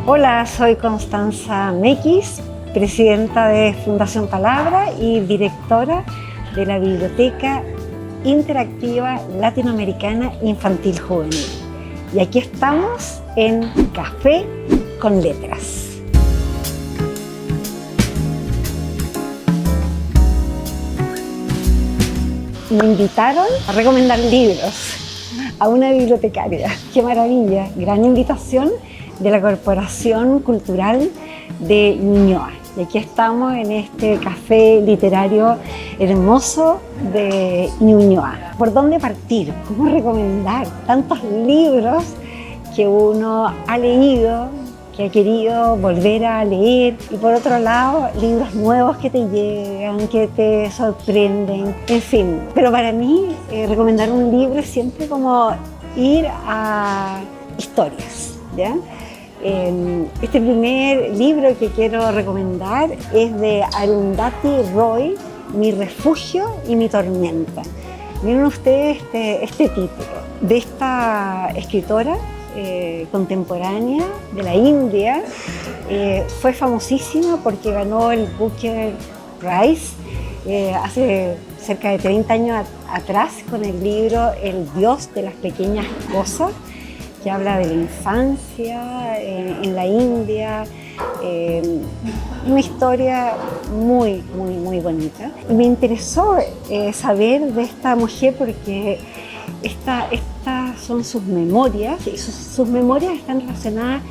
Hola, soy Constanza Mequis, presidenta de Fundación Palabra y directora de la Biblioteca Interactiva Latinoamericana Infantil Juvenil. Y aquí estamos en Café con Letras. Me invitaron a recomendar libros a una bibliotecaria. ¡Qué maravilla! Gran invitación de la Corporación Cultural de Ñuñoa. Y aquí estamos en este café literario hermoso de Ñuñoa. ¿Por dónde partir? ¿Cómo recomendar tantos libros que uno ha leído, que ha querido volver a leer? Y por otro lado, libros nuevos que te llegan, que te sorprenden, en fin. Pero para mí, recomendar un libro es siempre como ir a historias, ¿ya? Este primer libro que quiero recomendar es de Arundhati Roy, Mi refugio y mi tormenta. Miren ustedes este título de esta escritora contemporánea de la India. Fue famosísima porque ganó el Booker Prize hace cerca de 30 años atrás con el libro El Dios de las pequeñas cosas, que habla de la infancia en la India, una historia muy bonita. Y me interesó saber de esta mujer porque estas son sus memorias, y sus memorias están relacionadas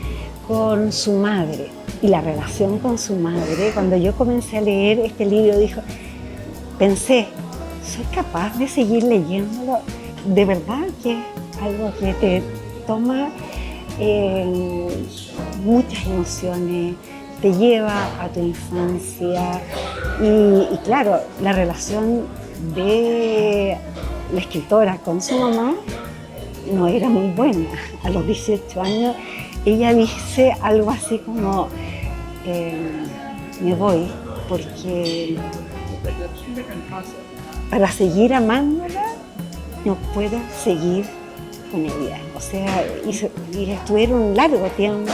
con su madre y la relación con su madre. Cuando yo comencé a leer este libro, pensé, ¿soy capaz de seguir leyéndolo? De verdad que es algo que te toma muchas emociones, te lleva a tu infancia y claro, la relación de la escritora con su mamá no era muy buena. A los 18 años ella dice algo así como me voy porque para seguir amándola no puedo seguir con ella. O sea, y estuvieron un largo tiempo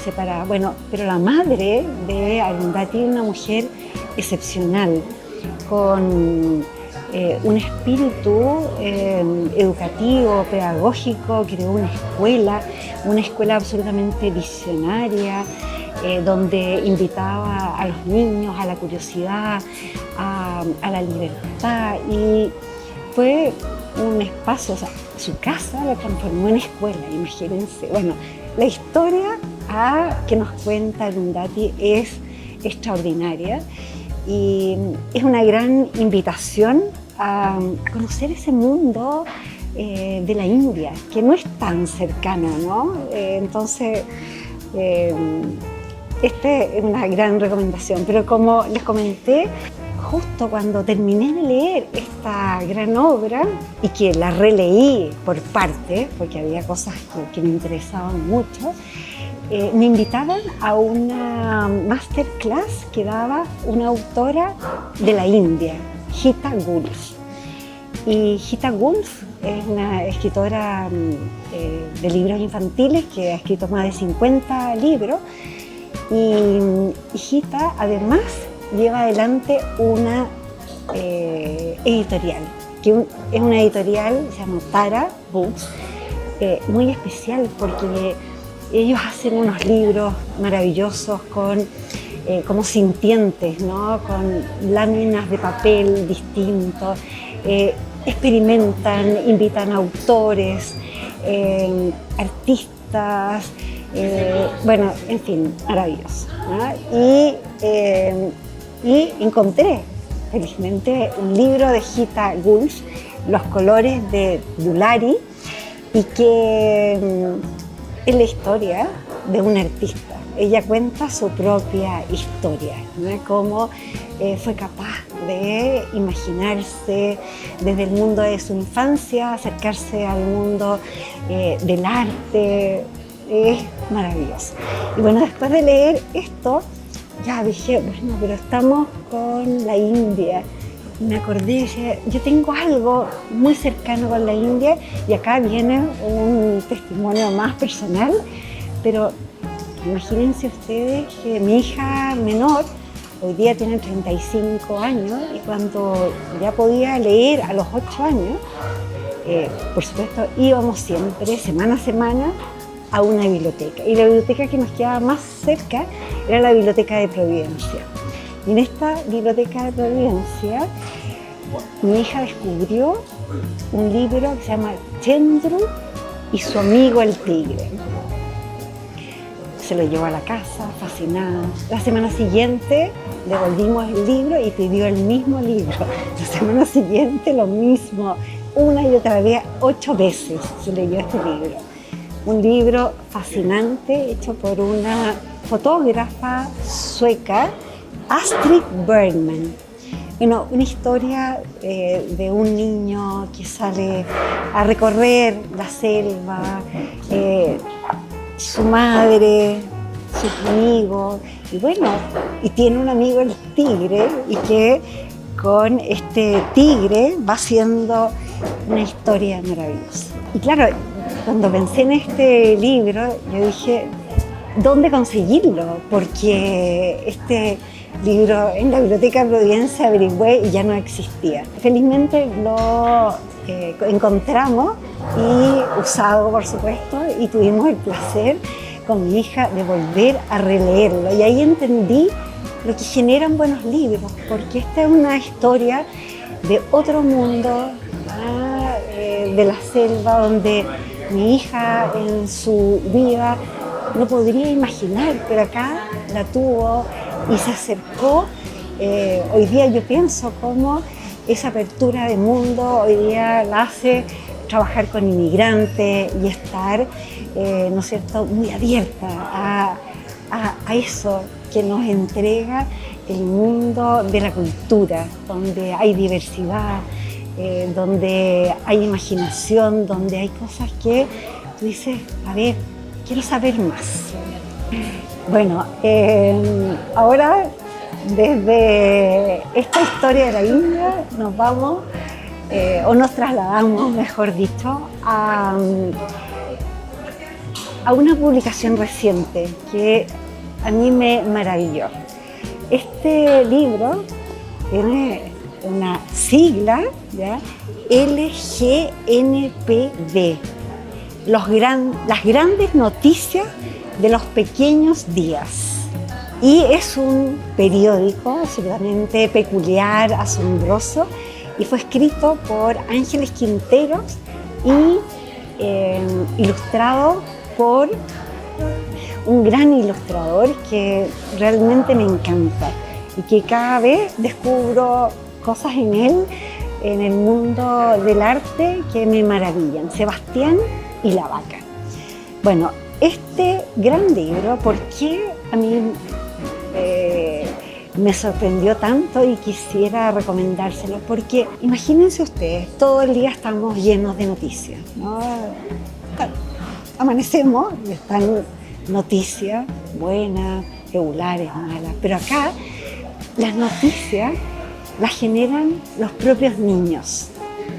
separadas. Bueno, pero la madre de Arundhati es una mujer excepcional, con un espíritu educativo, pedagógico. Creó una escuela absolutamente visionaria, donde invitaba a los niños a la curiosidad, a la libertad, y fue un espacio, o sea, su casa la transformó en escuela, imagínense. Bueno, la historia que nos cuenta Arundhati es extraordinaria y es una gran invitación a conocer ese mundo de la India, que no es tan cercano, ¿no? Entonces, esta es una gran recomendación, pero como les comenté, justo cuando terminé de leer esta gran obra y que la releí por partes, porque había cosas que me interesaban mucho, me invitaban a una masterclass que daba una autora de la India, Gita Gulf. Y Gita Gulf es una escritora de libros infantiles que ha escrito más de 50 libros, y Gita además lleva adelante una editorial, que es una editorial, se llama Tara Books, muy especial porque ellos hacen unos libros maravillosos como sintientes, ¿no? Con láminas de papel distintos, experimentan, invitan a autores, artistas, bueno, en fin, maravilloso, ¿no? Y encontré, felizmente, un libro de Gita Gulf, Los colores de Dulari, y que es la historia de una artista. Ella cuenta su propia historia, ¿no? Cómo fue capaz de imaginarse desde el mundo de su infancia, acercarse al mundo del arte. Es maravilloso. Y bueno, después de leer esto, ya dije, bueno, pero estamos con la India. Me acordé, yo tengo algo muy cercano con la India, y acá viene un testimonio más personal, pero Imagínense ustedes que mi hija menor hoy día tiene 35 años y cuando ya podía leer a los 8 años, por supuesto íbamos siempre, semana a semana, a una biblioteca. Y la biblioteca que nos quedaba más cerca era la Biblioteca de Providencia. Y en esta Biblioteca de Providencia, mi hija descubrió un libro que se llama Chendru y su amigo el tigre. Se lo llevó a la casa, fascinada. La semana siguiente devolvimos el libro y pidió el mismo libro. La semana siguiente lo mismo, una y otra vez, 8 veces se leyó este libro. Un libro fascinante hecho por una fotógrafa sueca, Astrid Bergman. Bueno, una historia de un niño que sale a recorrer la selva, su madre, sus amigos, y bueno, y tiene un amigo el tigre, y que con este tigre va haciendo una historia maravillosa. Y claro, cuando pensé en este libro, yo dije, ¿dónde conseguirlo? Porque este libro en la Biblioteca de Providencia averigüé y ya no existía. Felizmente lo encontramos y usado, por supuesto, y tuvimos el placer con mi hija de volver a releerlo. Y ahí entendí lo que generan buenos libros, porque esta es una historia de otro mundo, de la selva, donde mi hija en su vida no podría imaginar, pero acá la tuvo y se acercó. Hoy día yo pienso cómo esa apertura de mundo hoy día la hace trabajar con inmigrantes y estar, ¿no es cierto?, muy abierta a eso que nos entrega el mundo de la cultura, donde hay diversidad, donde hay imaginación, donde hay cosas que tú dices, a ver, quiero saber más. Bueno, ahora desde esta historia de la India nos vamos, o nos trasladamos, mejor dicho, a una publicación reciente que a mí me maravilló. Este libro tiene una sigla, ¿ya? LGNPD, las grandes noticias de los pequeños días. Y es un periódico absolutamente peculiar, asombroso, y fue escrito por Ángeles Quinteros y ilustrado por un gran ilustrador que realmente me encanta y que cada vez descubro cosas en él, en el mundo del arte, que me maravillan. Sebastián y la vaca. Bueno, este gran libro, ¿por qué a mí me sorprendió tanto y quisiera recomendárselo? Porque imagínense ustedes, todo el día estamos llenos de noticias, ¿no? Amanecemos y están noticias buenas, regulares, malas, pero acá las noticias las generan los propios niños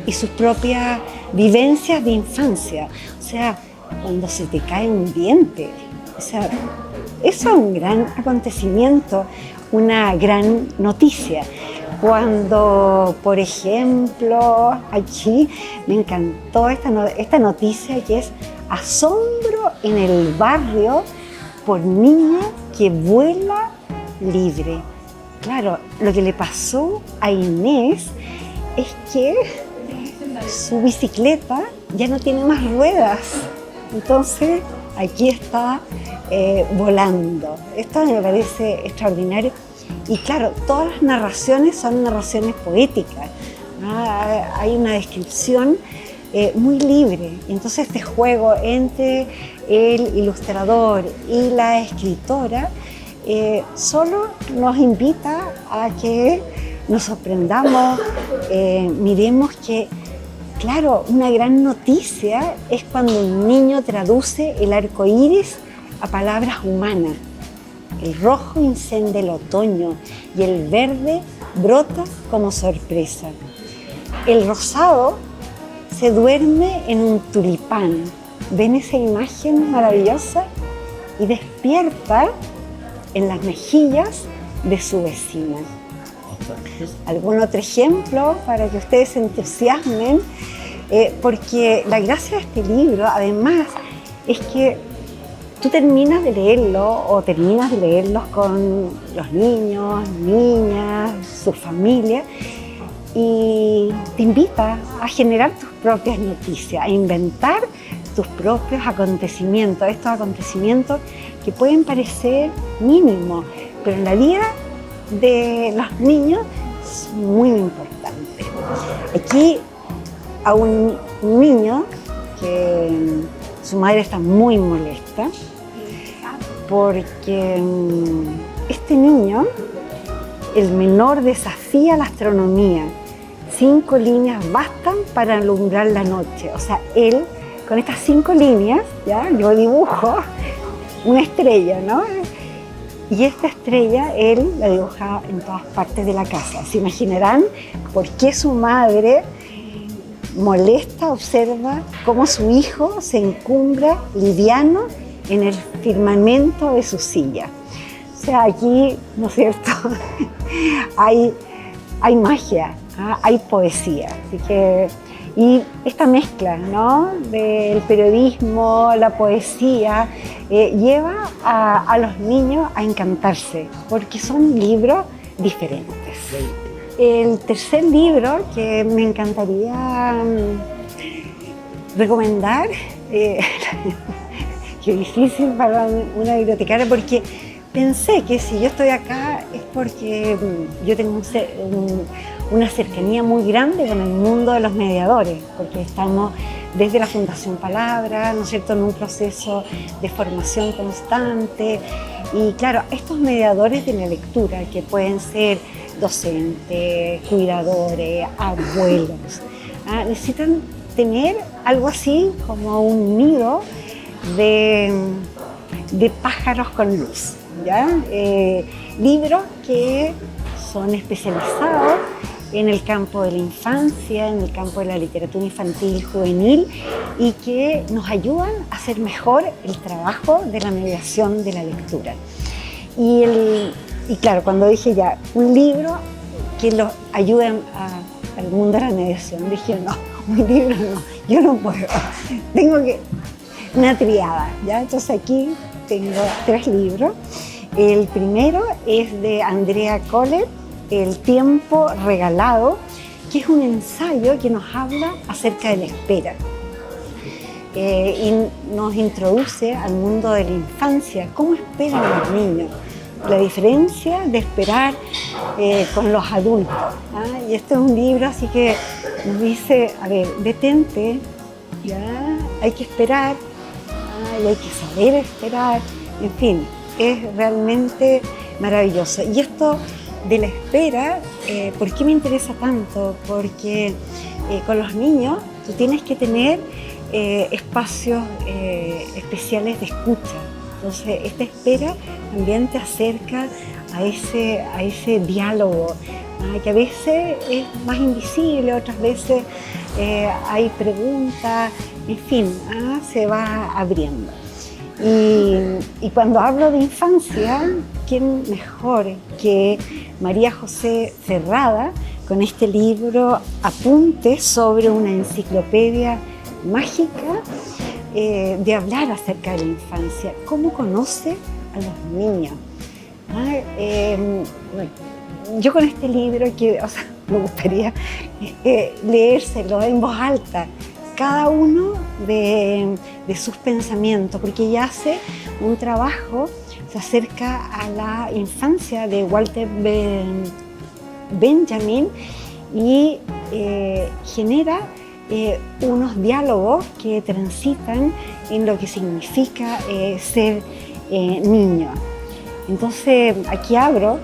y sus propias vivencias de infancia. O sea, cuando se te cae un diente, o sea, eso es un gran acontecimiento, una gran noticia. Cuando, por ejemplo, aquí me encantó esta noticia que es asombro en el barrio por niña que vuela libre. Claro, lo que le pasó a Inés es que su bicicleta ya no tiene más ruedas. Entonces, aquí está volando. Esto me parece extraordinario. Y claro, todas las narraciones son narraciones poéticas, ¿no? Hay una descripción muy libre. Y entonces este juego entre el ilustrador y la escritora solo nos invita a que nos sorprendamos, miremos que, claro, una gran noticia es cuando un niño traduce el arco iris a palabras humanas. El rojo incendia el otoño y el verde brota como sorpresa. El rosado se duerme en un tulipán. ¿Ven esa imagen maravillosa? y despierta en las mejillas de su vecina. ¿Algún otro ejemplo para que ustedes se entusiasmen? Porque la gracia de este libro, además, es que tú terminas de leerlo o terminas de leerlos con los niños, niñas, su familia, y te invita a generar tus propias noticias, a inventar tus propios acontecimientos, estos acontecimientos que pueden parecer mínimos, pero en la vida de los niños es muy importante. Aquí a un niño que su madre está muy molesta porque este niño, el menor, desafía la astronomía. 5 líneas bastan para alumbrar la noche. O sea, él, con estas 5 líneas, ¿ya? Yo dibujo una estrella, ¿no? Y esta estrella él la dibuja en todas partes de la casa. Se imaginarán por qué su madre molesta, observa cómo su hijo se encumbra liviano en el firmamento de su silla. O sea, aquí, ¿no es cierto? hay magia, ¿ah? Hay poesía. Así que, y esta mezcla, ¿no?, del periodismo, la poesía, lleva a los niños a encantarse, porque son libros diferentes. El tercer libro que me encantaría recomendar, que es difícil para una bibliotecaria, porque pensé que si yo estoy acá es porque yo tengo una cercanía muy grande con el mundo de los mediadores, porque estamos desde la Fundación Palabra, ¿no es cierto?, en un proceso de formación constante. Y claro, estos mediadores de la lectura, que pueden ser docentes, cuidadores, abuelos, necesitan tener algo así como un nido de pájaros con luz, ¿ya? Libros que son especializados en el campo de la infancia, en el campo de la literatura infantil y juvenil, y que nos ayudan a hacer mejor el trabajo de la mediación de la lectura. Y claro, cuando dije ya, un libro que los ayude al mundo de la mediación, dije no, un libro no, yo no puedo, tengo que, una triada, ¿ya? Entonces aquí tengo 3 libros. El primero es de Andrea Kohler, El tiempo regalado, que es un ensayo que nos habla acerca de la espera. Y nos introduce al mundo de la infancia, cómo esperan los niños, la diferencia de esperar con los adultos. Y este es un libro así que nos dice, a ver, detente, ¿ya? Hay que esperar, y hay que saber esperar, en fin, es realmente maravilloso. Y esto de la espera, ¿por qué me interesa tanto? Porque con los niños tú tienes que tener espacios especiales de escucha. Entonces, esta espera también te acerca a ese diálogo, que a veces es más invisible, otras veces hay preguntas, en fin, se va abriendo. Y cuando hablo de infancia, ¿quién mejor que María José Ferrada con este libro Apuntes sobre una enciclopedia mágica, de hablar acerca de la infancia? ¿Cómo conoce a los niños? Yo con este libro, me gustaría leérselo en voz alta, cada uno de sus pensamientos, porque ella hace un trabajo, se acerca a la infancia de Walter Benjamin y genera unos diálogos que transitan en lo que significa ser niño. Entonces, aquí abro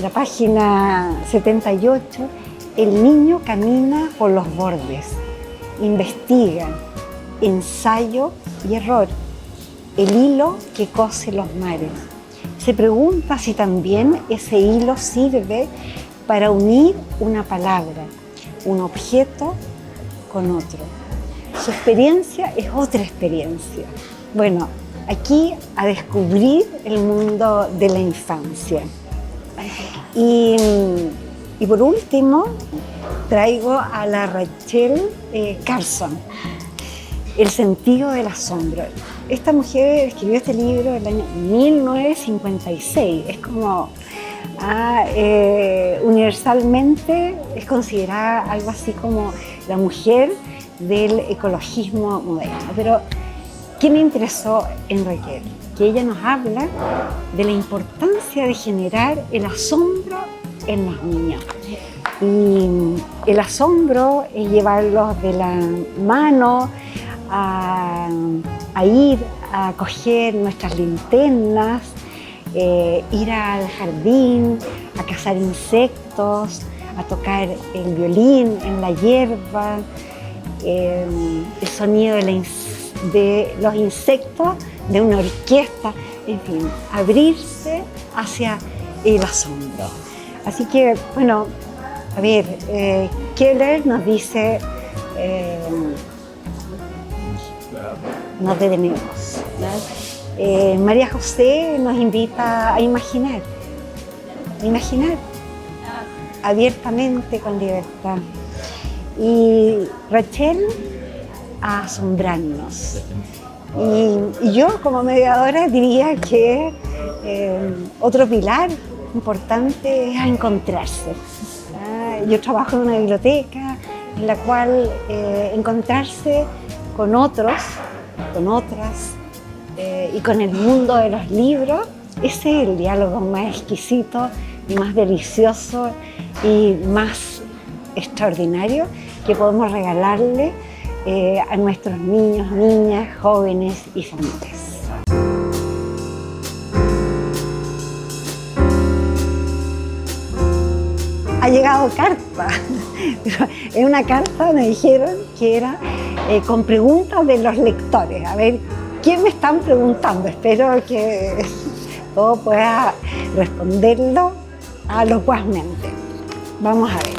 la página 78, el niño camina por los bordes, investiga, ensayo y error, el hilo que cose los mares. Se pregunta si también ese hilo sirve para unir una palabra, un objeto con otro. Su experiencia es otra experiencia. Bueno, aquí a descubrir el mundo de la infancia. Y por último, traigo a la Rachel Carson, El sentido del asombro. Esta mujer escribió este libro en el año 1956. Es como universalmente es considerada algo así como la mujer del ecologismo moderno. Pero ¿qué me interesó en Raquel? Que ella nos habla de la importancia de generar el asombro en los niños. Y el asombro es llevarlos de la mano a ir a coger nuestras linternas, ir al jardín, a cazar insectos, a tocar el violín en la hierba, el sonido de los insectos, de una orquesta, en fin, abrirse hacia el asombro. Así que, bueno, a ver, Keller nos dice, nos detenemos, ¿no? María José nos invita a imaginar abiertamente, con libertad. Y Rachel a asombrarnos. Y yo, como mediadora, diría que otro pilar importante es a encontrarse. Yo trabajo en una biblioteca en la cual encontrarse con otros, con otras y con el mundo de los libros, ese es el diálogo más exquisito y más delicioso y más extraordinario que podemos regalarle a nuestros niños, niñas, jóvenes y familias. Ha llegado carta, pero en una carta me dijeron que era con preguntas de los lectores. A ver, ¿qué me están preguntando? Espero que todo pueda responderlo locuazmente. Vamos a ver.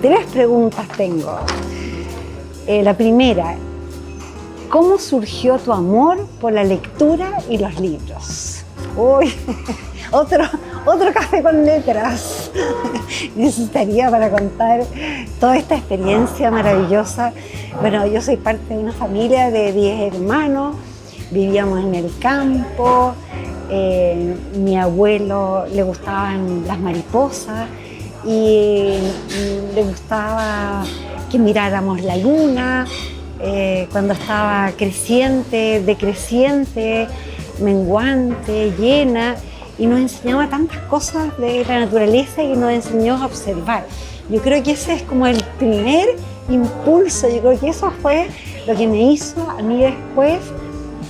3 preguntas tengo. La primera, ¿cómo surgió tu amor por la lectura y los libros? Uy, otro café con letras. Necesitaría para contar toda esta experiencia maravillosa. Bueno, yo soy parte de una familia de 10 hermanos, vivíamos en el campo, mi abuelo le gustaban las mariposas y le gustaba que miráramos la luna cuando estaba creciente, decreciente, menguante, llena, y nos enseñaba tantas cosas de la naturaleza y nos enseñó a observar. Yo creo que ese es como el primer impulso, yo creo que eso fue lo que me hizo a mí después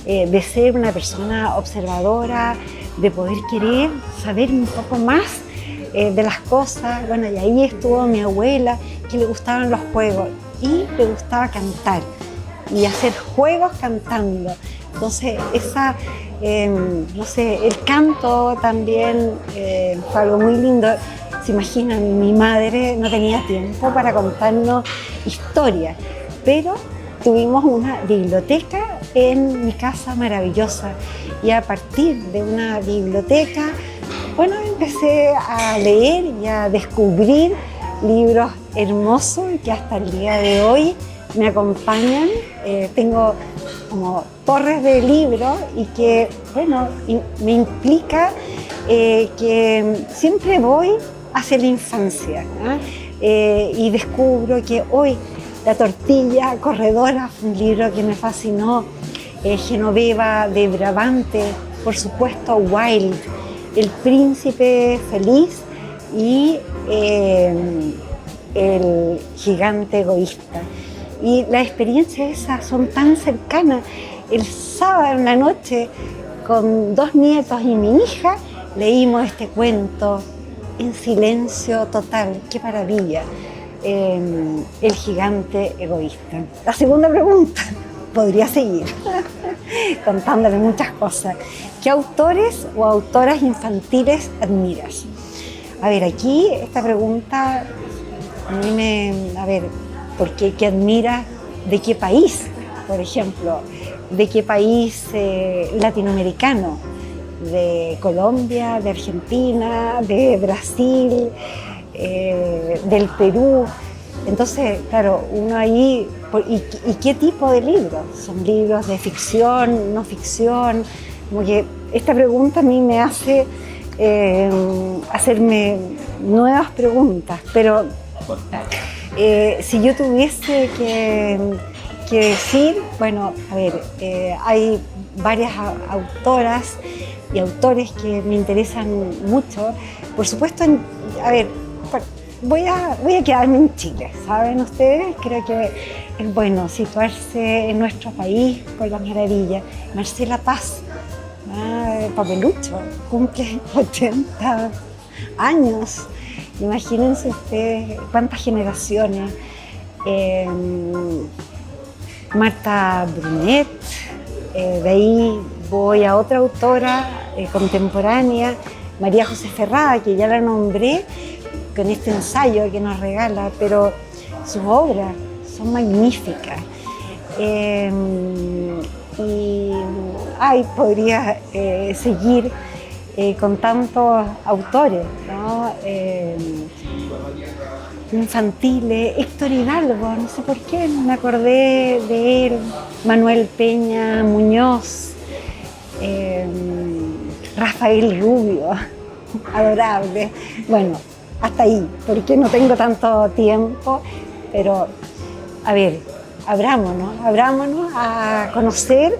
de ser una persona observadora, de poder querer saber un poco más de las cosas. Bueno, y ahí estuvo mi abuela, que le gustaban los juegos y le gustaba cantar y hacer juegos cantando. Entonces, no sé, el canto también fue algo muy lindo. Se imaginan, mi madre no tenía tiempo para contarnos historias, pero tuvimos una biblioteca en mi casa maravillosa, y a partir de una biblioteca, bueno, empecé a leer y a descubrir libros hermosos que hasta el día de hoy me acompañan. Tengo como torres de libros y que, bueno, me implica que siempre voy hacia la infancia, y descubro que hoy La tortilla corredora fue un libro que me fascinó, Genoveva de Brabante, por supuesto Wilde, El príncipe feliz y El gigante egoísta. Y las experiencias esas son tan cercanas. El sábado en la noche, con 2 nietos y mi hija, leímos este cuento en silencio total. ¡Qué maravilla! El gigante egoísta. La segunda pregunta, podría seguir contándole muchas cosas. ¿Qué autores o autoras infantiles admiras? A ver, aquí esta pregunta a mí ¿por qué admiras? ¿De qué país? Por ejemplo, de qué país latinoamericano, de Colombia, de Argentina, de Brasil, del Perú. Entonces, claro, uno ahí, ¿y qué tipo de libros? ¿Son libros de ficción, no ficción? Como que esta pregunta a mí me hace hacerme nuevas preguntas, pero si yo tuviese que decir, bueno, a ver, hay varias autoras y autores que me interesan mucho. Por supuesto, a ver, voy a quedarme en Chile, ¿saben ustedes? Creo que es bueno situarse en nuestro país por la maravilla. Marcela Paz, Papelucho, cumple 80 años. Imagínense ustedes cuántas generaciones. Marta Brunet, de ahí voy a otra autora contemporánea, María José Ferrada, que ya la nombré con este ensayo que nos regala, pero sus obras son magníficas. Y podría seguir con tantos autores, ¿no? Infantiles, Héctor Hidalgo, no sé por qué, me acordé de él, Manuel Peña Muñoz, Rafael Rubio, adorable. Bueno, hasta ahí, porque no tengo tanto tiempo, pero a ver, abrámonos a conocer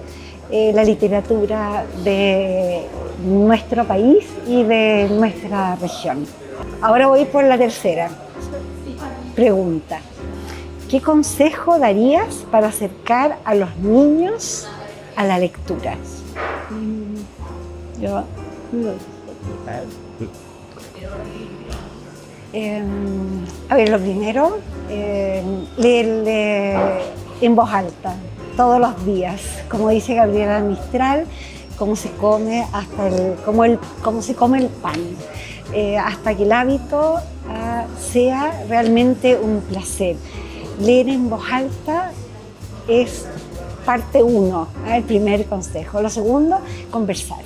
la literatura de nuestro país y de nuestra región. Ahora voy por la tercera pregunta. ¿Qué consejo darías para acercar a los niños a la lectura? A ver, lo primero, leerle en voz alta, todos los días, como dice Gabriela Mistral, cómo se come cómo se come el pan, hasta que el hábito sea realmente un placer. Leer en voz alta es parte uno, el primer consejo. Lo segundo, conversar,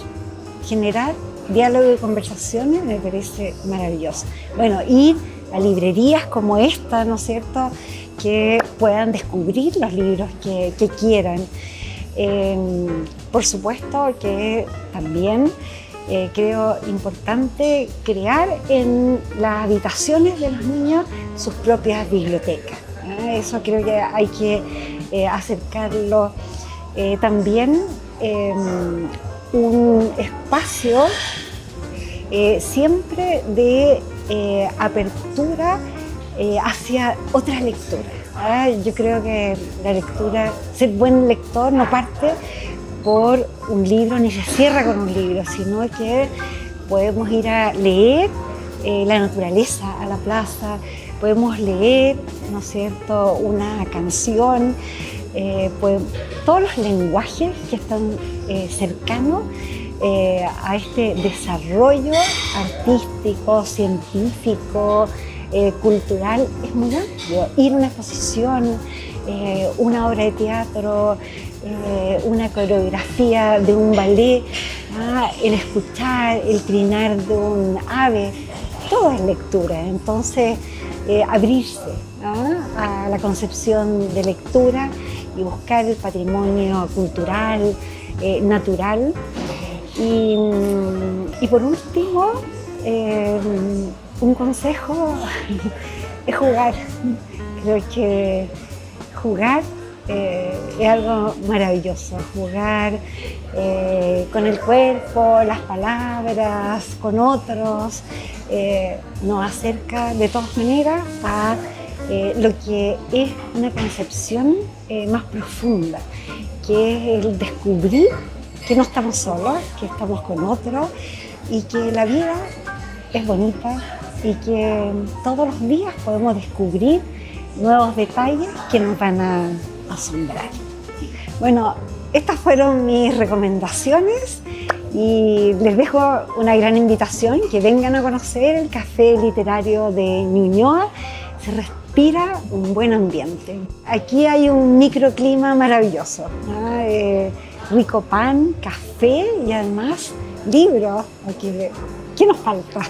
generar diálogo y conversaciones me parece maravilloso. Bueno, ir a librerías como esta, ¿no es cierto?, que puedan descubrir los libros que quieran. Por supuesto que también creo importante crear en las habitaciones de los niños sus propias bibliotecas. Eso creo que hay que acercarlo. También un espacio siempre de apertura hacia otras lecturas. Yo creo que la lectura, ser buen lector no parte por un libro ni se cierra con un libro, sino que podemos ir a leer la naturaleza a la plaza, podemos leer, ¿no es cierto?, una canción, todos los lenguajes que están cercanos a este desarrollo artístico, científico, cultural, es muy amplio. Ir a una exposición, una obra de teatro, una coreografía de un ballet, el escuchar, el trinar de un ave, todo es lectura. Entonces, abrirse a la concepción de lectura y buscar el patrimonio cultural, natural. Y por último, un consejo es jugar. Creo que jugar es algo maravilloso. Jugar con el cuerpo, las palabras, con otros, nos acerca de todas maneras a lo que es una concepción más profunda, que es el descubrir que no estamos solos, que estamos con otros y que la vida es bonita y que todos los días podemos descubrir nuevos detalles que nos van a asombrar. Bueno, estas fueron mis recomendaciones y les dejo una gran invitación, que vengan a conocer el Café Literario de Ñuñoa. respira un buen ambiente. Aquí hay un microclima maravilloso, ¿no? Rico pan, café y además libros. Aquí, ¿qué nos falta?